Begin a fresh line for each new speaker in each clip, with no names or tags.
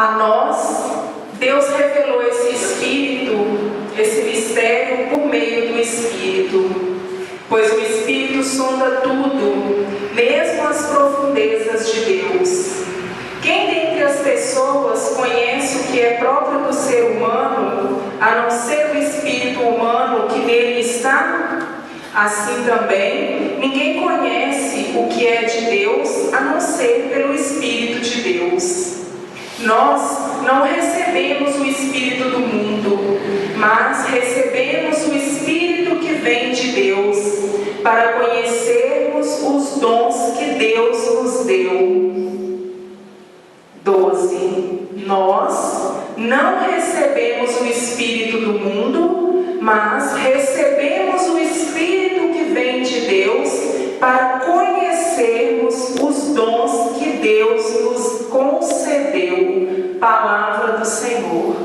A nós, Deus revelou esse Espírito, esse mistério por meio do Espírito, pois o Espírito sonda tudo, mesmo as profundezas de Deus. Quem dentre as pessoas conhece o que é próprio do ser humano, a não ser o espírito humano que nele está? Assim também, ninguém conhece o que é de Deus, a não ser pelo Espírito de Deus. Nós não recebemos o Espírito do mundo, mas recebemos o Espírito que vem de Deus, para conhecermos os dons que Deus nos deu. 12. Nós não recebemos o Espírito do mundo, mas recebemos o Espírito que vem de Deus, para conhecermos os dons que Deus nos concedeu. Palavra do Senhor.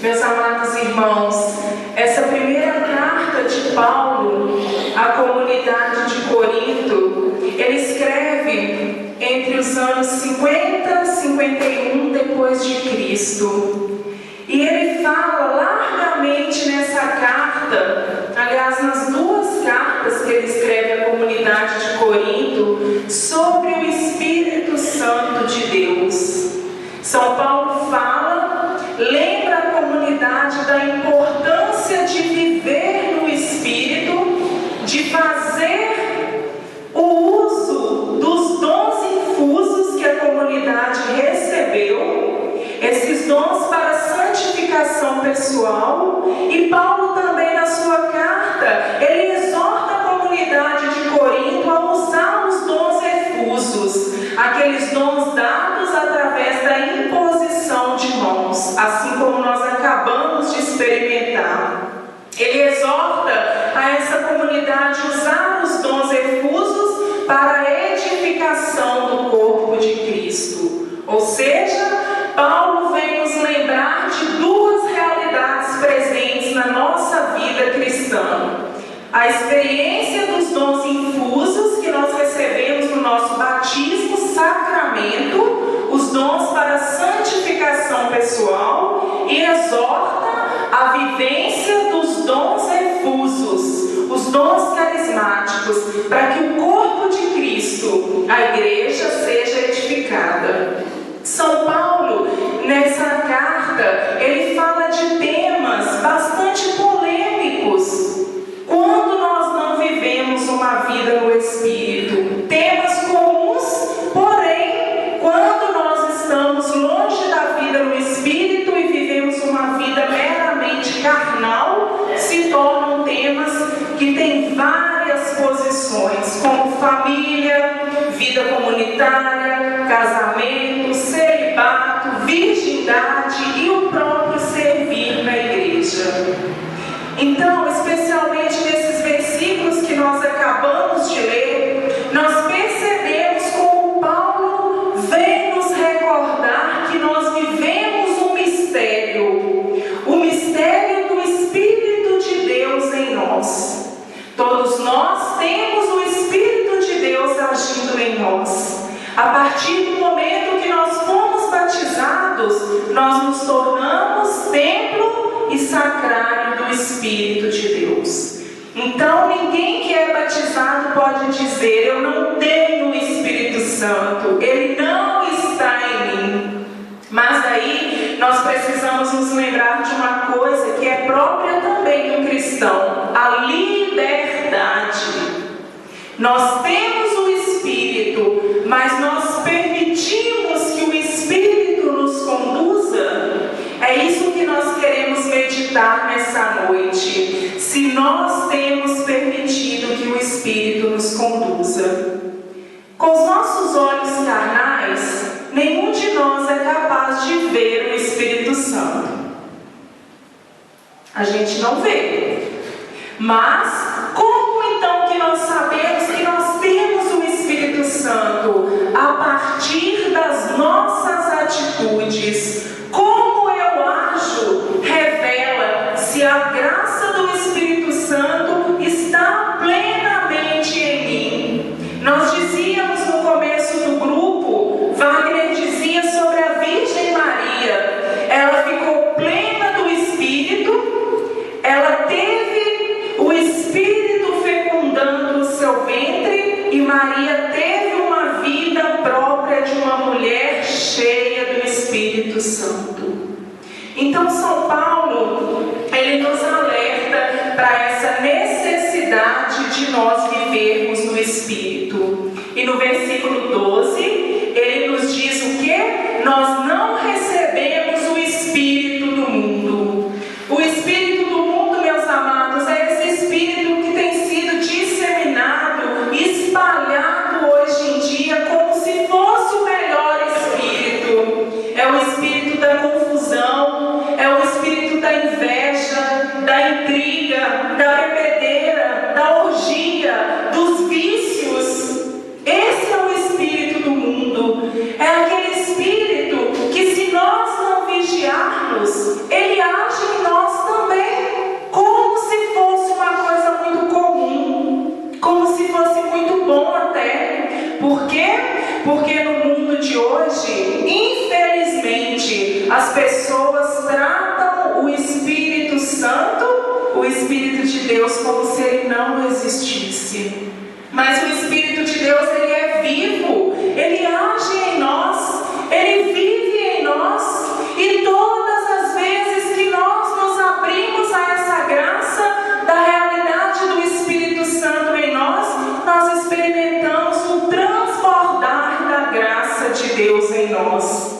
Meus amados irmãos, essa primeira carta de Paulo à comunidade de Corinto, ele escreve entre os anos 50 e 51 depois de Cristo. E ele fala largamente nessa carta, aliás, nas duas cartas que ele escreve à comunidade de Corinto, sobre o Espírito Santo de Deus. São Paulo fala, lembra a comunidade da importância de viver no Espírito, de fazer o uso dos dons infusos que a comunidade recebeu, esses dons para santificação pessoal. E Paulo também, na sua carta, ele exorta a comunidade de Corinto a usar os dons efusos, aqueles dons dados através da imposição de mãos, assim como nós acabamos de experimentar. Ele exorta a essa comunidade usar os dons efusos para a edificação do corpo de Cristo. Ou seja, Paulo vem nos lembrar de duas realidades presentes na nossa vida cristã: a experiência dos dons infusos que nós recebemos no nosso batismo, sacramento, os dons para a santificação pessoal, e exorta a vivência dos dons efusos, os dons carismáticos, para que o corpo de Cristo, a igreja, seja edificada. São Paulo, nessa carta, ele fala de temas bastante polêmicos quando nós não vivemos uma vida no Espírito. Temas comuns, porém, quando nós estamos longe da vida no Espírito e vivemos uma vida meramente carnal, se tornam temas que têm várias posições, como família, vida comunitária, casamento, celibato, virgindade e o próprio servir na igreja. Então, especialmente nesses versículos que nós acabamos de ler, nós percebemos como Paulo vem nos recordar que nós vivemos um mistério, o mistério do Espírito de Deus em nós. Todos nós temos o Espírito de Deus agindo em nós. A partir do momento que nós fomos batizados, nós nos tornamos templo e sacrário do Espírito de Deus. Então, ninguém que é batizado pode dizer: eu não tenho o Espírito Santo, ele não está em mim. Mas aí, nós precisamos nos lembrar de uma coisa que é própria também do cristão: a liberdade. Nós temos o Espírito, mas nós permitimos que o Espírito nos conduza? É isso que nós queremos meditar nessa noite. Se nós temos permitido que o Espírito nos conduza. Com os nossos olhos carnais, nenhum de nós é capaz de ver o Espírito Santo. A gente não vê. Mas, como então que nós sabemos que nós temos o Espírito Santo? A partir das nossas atitudes. Como eu ajo revela se a graça do Espírito Santo está plenamente em mim. Nós dizíamos no começo do grupo, Wagner dizia sobre a vida Santo. Então São Paulo, ele nos alerta para essa necessidade de nós vivermos no Espírito. E no versículo 12, ele nos diz o quê? Nós não recebemos o Espírito do mundo. O Espírito do mundo, meus amados, é esse Espírito que tem sido disseminado, espalhado hoje em dia como se fosse o melhor Espírito. É o Espírito da confusão, é o Espírito da inveja, da intriga, da bebedeira, da orgia, dos vícios. Esse é o Espírito do mundo. É aquele Espírito que, se nós não vigiarmos, ele age em nós também, como se fosse uma coisa muito comum, como se fosse muito bom até. Por quê? Porque no mundo de hoje, infelizmente, as pessoas tratam o Espírito Santo, o Espírito de Deus, como se ele não existisse. Mas o Espírito de Deus, ele é vivo, ele age em nós, ele vive em nós, e todas as vezes que nós nos abrimos a essa graça da realidade do Espírito Santo em nós, nós experimentamos o transbordar da graça de Deus em nós.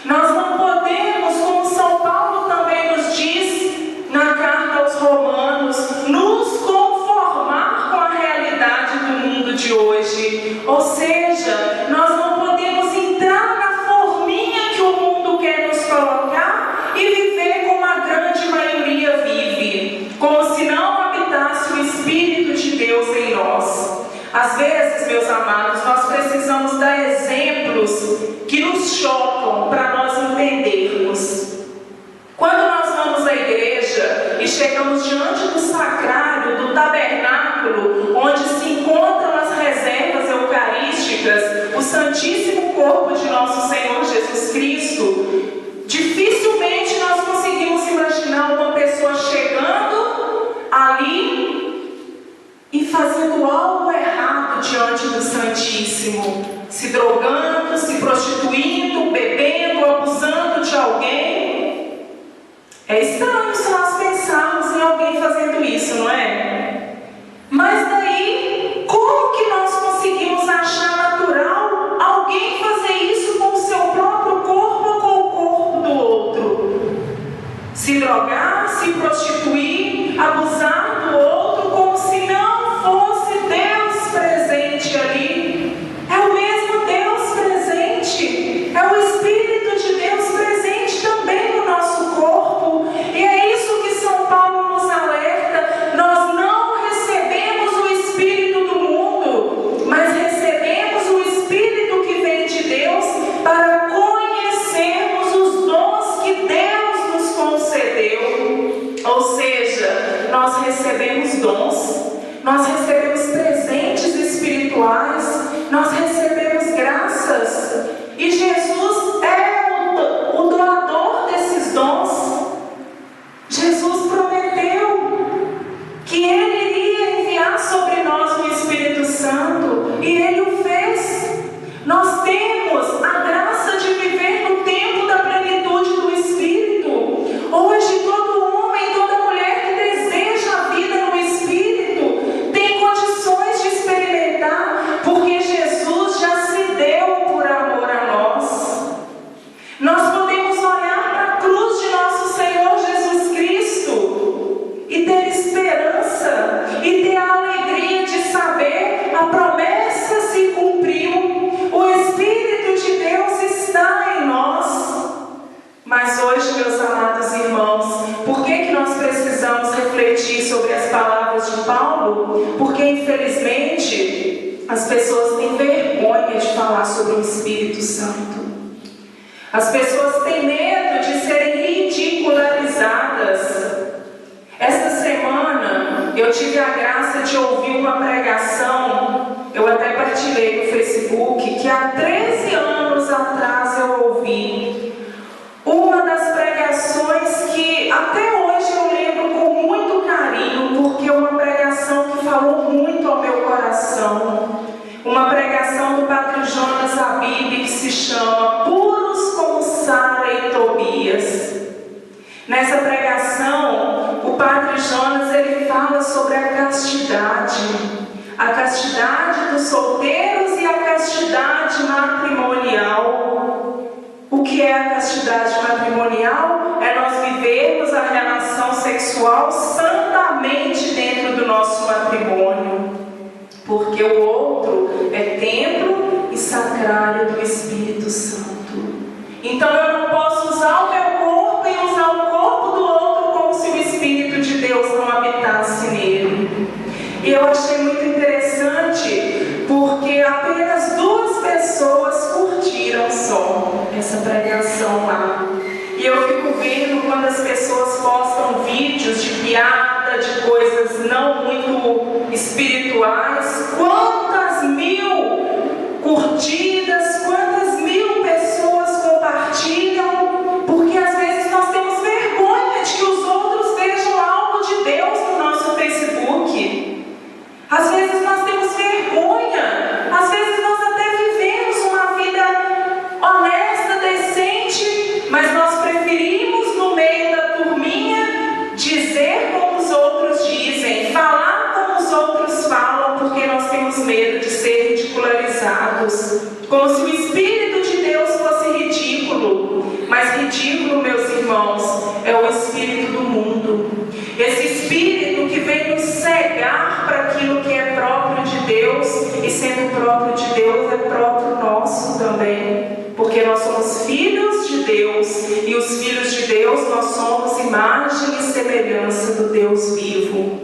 Nós não podemos, como São Paulo também nos diz na carta aos Romanos, nos conformar com a realidade do mundo de hoje. Ou seja, nós não podemos entrar na forminha que o mundo quer nos colocar e viver como a grande maioria vive, como se não habitasse o Espírito de Deus em nós. Às vezes, meus amados, nós precisamos dar exemplos que nos chocam para nós entendermos. Quando nós vamos à igreja e chegamos diante do sacrário, do tabernáculo, onde se encontram as reservas eucarísticas, o Santíssimo Corpo de nosso Senhor Jesus Cristo, dificilmente nós conseguimos imaginar uma pessoa chegando ali e fazendo algo errado diante do Santíssimo, se drogando, se prostituindo, bebendo, abusando de alguém. É estranho se nós pensarmos em alguém fazendo isso, não é? Mas daí, como que nós conseguimos achar natural alguém fazer isso com o seu próprio corpo ou com o corpo do outro? Se drogar, se prostituir, abusar do outro, como se não fosse Deus presente ali. É o mesmo Deus presente, é o Espírito de Deus presente também no nosso corpo. E é isso que São Paulo nos alerta. Nós não recebemos o Espírito do mundo, mas recebemos o Espírito que vem de Deus para conhecermos os dons que Deus nos concedeu. Ou seja, nós recebemos dons, nós recebemos presentes espirituais, nós recebemos graças, e Jesus é o doador desses dons. Jesus prometeu que Ele iria enviar sobre nós o Espírito Santo, e Ele o fez. Nós temos a graça de viver no tempo da plenitude do Espírito. Hoje, todo homem, toda mulher que deseja a vida no Espírito tem condições de experimentar, porque Jesus já se deu por amor a nós. Nós podemos olhar para a cruz de nosso Senhor Jesus Cristo e ter esperança e ter a alegria de saber a promessa se cumpriu. O Espírito de Deus está em nós. Mas hoje, meus amados irmãos, por que nós precisamos refletir sobre as palavras de Paulo? Porque, infelizmente, as pessoas têm vergonha de falar sobre o Espírito Santo. As pessoas têm medo de serem ridicularizadas. Esta semana, eu tive a graça de ouvir uma pregação, eu até partilhei no Facebook, que há 13 anos atrás eu ouvi. Uma das pregações que até hoje eu lembro com muito carinho, porque é uma pregação que falou muito ao meu coração. Uma pregação do Padre Jonas Abib, que se chama Puros como Sara e Nessa pregação, o Padre Jonas ele fala sobre a castidade dos solteiros e a castidade matrimonial. O que é a castidade matrimonial? É nós vivermos a relação sexual santamente dentro do nosso matrimônio, porque o outro é templo e sacrário do Espírito Santo. Então eu não posso usar o meu corpo e usar o corpo do outro como se o Espírito de Deus não habitasse nele. E eu achei muito interessante, porque apenas 2 pessoas curtiram só essa pregação lá. E eu fico vendo quando as pessoas postam vídeos de piada, de coisas não muito espirituais, quantas mil curtidas, quantas mil pessoas compartilham, porque às vezes nós temos vergonha de que os outros vejam algo de Deus no nosso Facebook. Às vezes nós temos vergonha, às vezes nós até vivemos uma vida honesta, decente, mas nós preferimos no meio da turminha dizer como os outros dizem, falar como os outros falam, porque nós temos medo de ser ridicularizados, como se o Espírito de Deus fosse ridículo. Mas ridículo, meus irmãos, é o espírito do mundo. Esse espírito que vem nos cegar para aquilo que é próprio de Deus, e sendo próprio de Deus, é próprio nosso também. Porque nós somos filhos de Deus, e os filhos de Deus, nós somos imagem e semelhança do Deus vivo.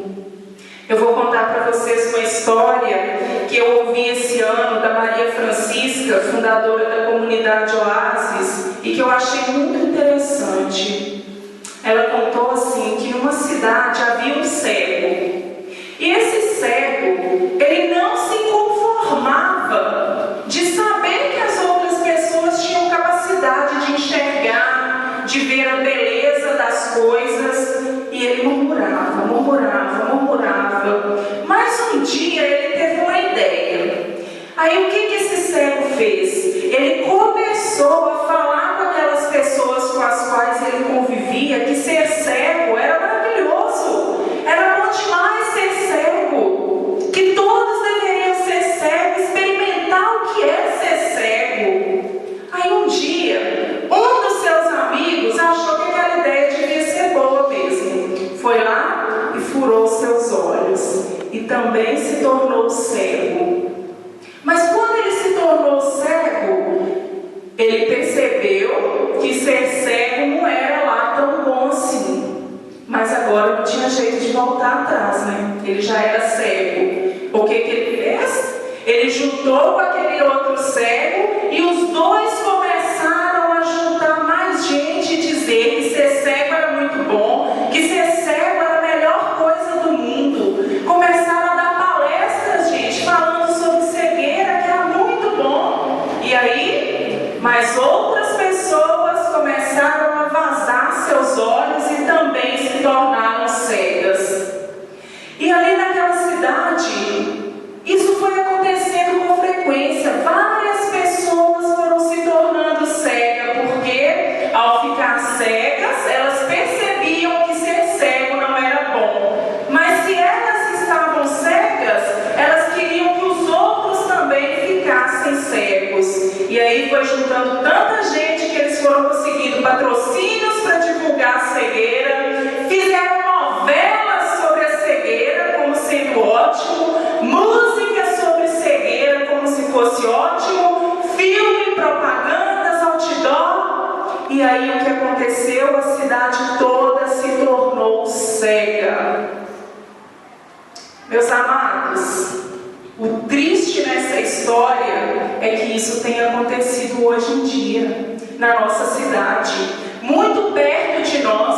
Eu vou contar para vocês uma história que eu ouvi esse ano da Maria Francisca, fundadora da comunidade Oásis, e que eu achei muito interessante. Ela contou assim, que numa cidade havia um cego. E esse cego, ele não se conformava de saber que as outras pessoas tinham capacidade de enxergar, de ver a beleza das coisas, e ele murmurava. Mas um dia ele teve uma ideia. Aí o que esse cego fez? Ele começou a falar com aquelas pessoas com as quais ele convivia, que ser cego era maravilhoso, era bom demais ser cego, que todos deveriam ser cegos, experimentar o que é ser cego. Aí um dia, um dos seus amigos achou que aquela ideia devia ser boa mesmo. Foi lá e furou seus olhos, e também se tornou cego. Mas quando ele se tornou cego, ele percebeu que ser cego não era lá tão bom assim. Mas agora não tinha jeito de voltar atrás, né? Ele já era cego. O que ele fez? Ele juntou com aquele outro cego, e os dois começaram a juntar mais gente e dizer que ser cego era muito bom, que ser cego era a melhor coisa do mundo. Começaram a dar palestras, gente, falando sobre cegueira, que era muito bom. E aí, mais outras pessoas começaram a vazar seus olhos e também se tornaram cegas. E ali naquela cidade, isso foi acontecendo com frequência. Várias pessoas foram se tornando cegas, porque ao ficar cegas, elas percebiam que ser cego não era bom. Mas se elas estavam cegas, elas queriam que os outros também ficassem cegos. E aí foi juntando tanta gente que eles foram conseguindo patrocínios para divulgar a cegueira, fizeram novelas sobre a cegueira como sendo ótimo, música sobre cegueira como se fosse ótimo, filme, propagandas, outdoor. E aí o que aconteceu? A cidade toda se tornou cega. Meus amados, o triste nessa história é que isso tem acontecido hoje em dia, na nossa cidade, muito perto de nós.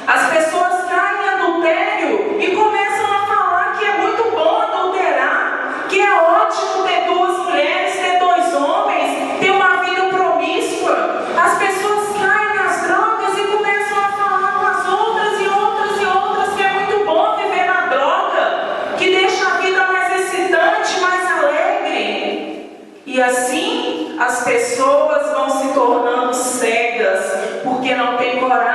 As pessoas caem em adultério e começam a falar que é muito bom adulterar, que é ótimo ter 2 mulheres, ter 2 homens, ter uma vida promíscua. As pessoas caem nas drogas e começam a falar com as outras e outras e outras que é muito bom viver na droga, que deixa a vida mais excitante, mais alegre. E assim as pessoas vão se tornando cegas, porque não têm coragem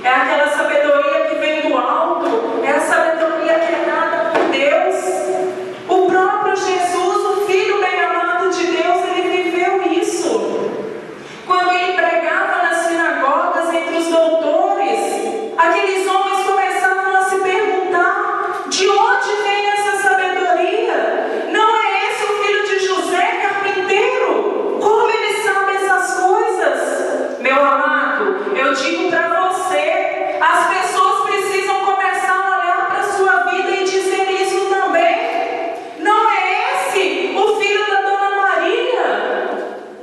É aquela sabedoria que vem do alto, é a sabedoria que é dada por Deus. O próprio Jesus, o Filho bem-amado de Deus, ele viveu isso. Quando ele pregava nas sinagogas entre os doutores, aqueles homens começavam a se perguntar: de onde vem essa sabedoria? Não é esse o filho de José, carpinteiro? Como ele sabe essas coisas? Meu amado, eu digo para você, as pessoas precisam começar a olhar para a sua vida e dizer isso também. Não é esse o filho da Dona Maria?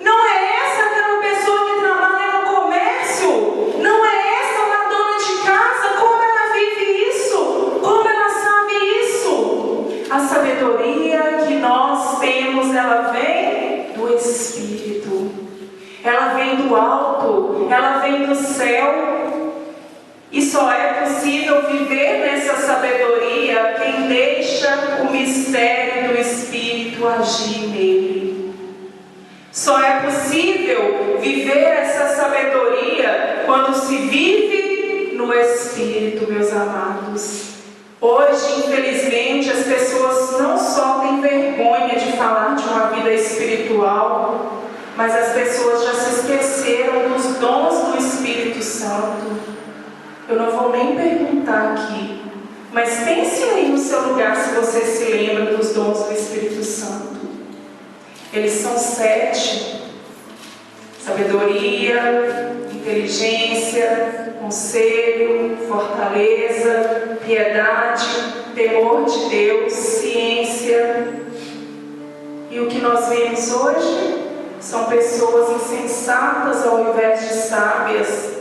Não é essa aquela pessoa que trabalha no comércio? Não é essa uma dona de casa? Como ela vive isso? Como ela sabe isso? A sabedoria que nós temos, ela vem do Espírito. Ela vem do alto, ela vem do céu. E só é possível viver nessa sabedoria quem deixa o mistério do Espírito agir nele. Só é possível viver essa sabedoria quando se vive no Espírito, meus amados. Hoje, infelizmente, as pessoas não só têm vergonha de falar de uma vida espiritual, mas as pessoas já se esqueceram dos dons do Espírito Santo. Eu não vou nem perguntar aqui, mas pense aí no seu lugar se você se lembra dos dons do Espírito Santo. Eles são 7: sabedoria, inteligência, conselho, fortaleza, piedade, temor de Deus, ciência. E o que nós vemos hoje são pessoas insensatas ao invés de sábias.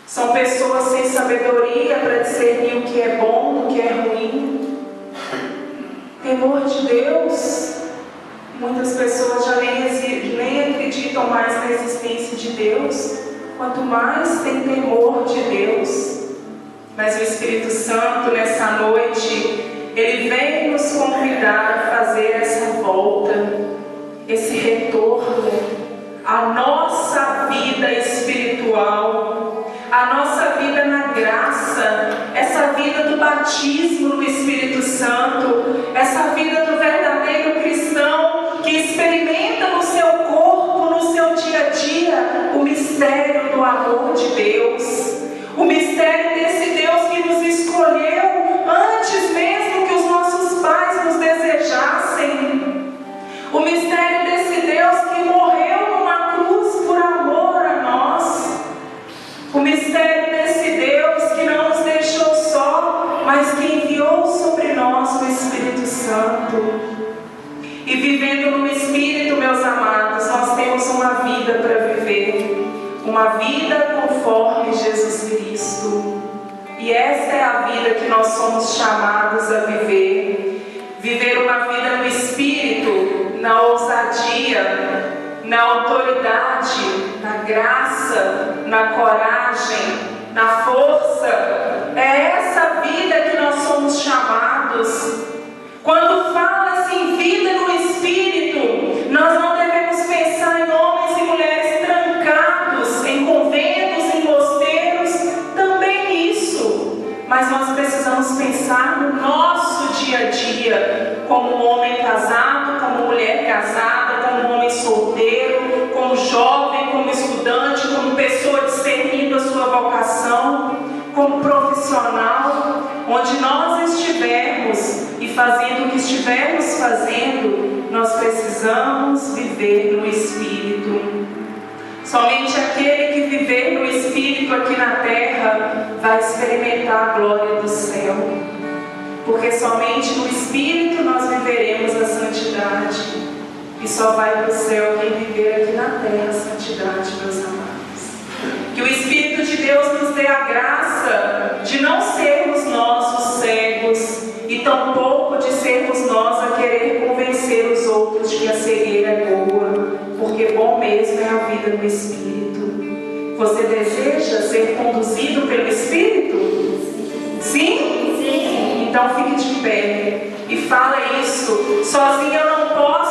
São pessoas sem sabedoria para discernir o que é bom do que é ruim. Temor de Deus. Muitas pessoas já nem acreditam mais na existência de Deus, quanto mais tem temor de Deus. Mas o Espírito Santo, nessa noite, ele vem nos convidar a fazer essa volta, esse retorno à nossa vida espiritual, à nossa vida na graça, essa vida do batismo no Espírito Santo, essa vida do verdadeiro cristão que experimenta no seu corpo, no seu dia a dia, o mistério do amor de Deus, o mistério desse Deus que nos escolheu antes mesmo que os nossos pais nos desejassem, o mistério desse Deus que morreu numa cruz por amor a nós, o mistério desse Deus que não nos deixou só, mas que enviou sobre nós o Espírito Santo. E vivendo no Espírito, meus amados, nós temos uma vida para viver, uma vida conforme Jesus Cristo. E essa é a vida que nós somos chamados a viver. Viver uma vida no Espírito, na ousadia, na autoridade, na graça, na coragem, na força. É essa vida que nós somos chamados. Quando fala-se em vida no Espírito, nós não devemos pensar em homens e mulheres trancados em conventos, em mosteiros, também nisso. Mas nós precisamos pensar no nosso dia a dia, como homem casado, como mulher casada, como homem solteiro, como jovem, como estudante, como pessoa discernindo a sua vocação, como profissional, onde nós estivermos e fazendo o que estivermos fazendo, nós precisamos viver no Espírito. Somente aquele que viver no Espírito aqui na terra vai experimentar a glória do céu. Porque somente no Espírito nós viveremos a santidade. E só vai para o céu quem viver aqui na terra a santidade, meus amados. Que o Espírito de Deus nos dê a graça de não sermos nós os cegos e tampouco de sermos nós a querer convencer os outros de que a cegueira é boa, porque bom mesmo é a vida no Espírito. Você deseja ser conduzido pelo Espírito? Sim? Sim. Então fique de pé e fala isso. Sozinho eu não posso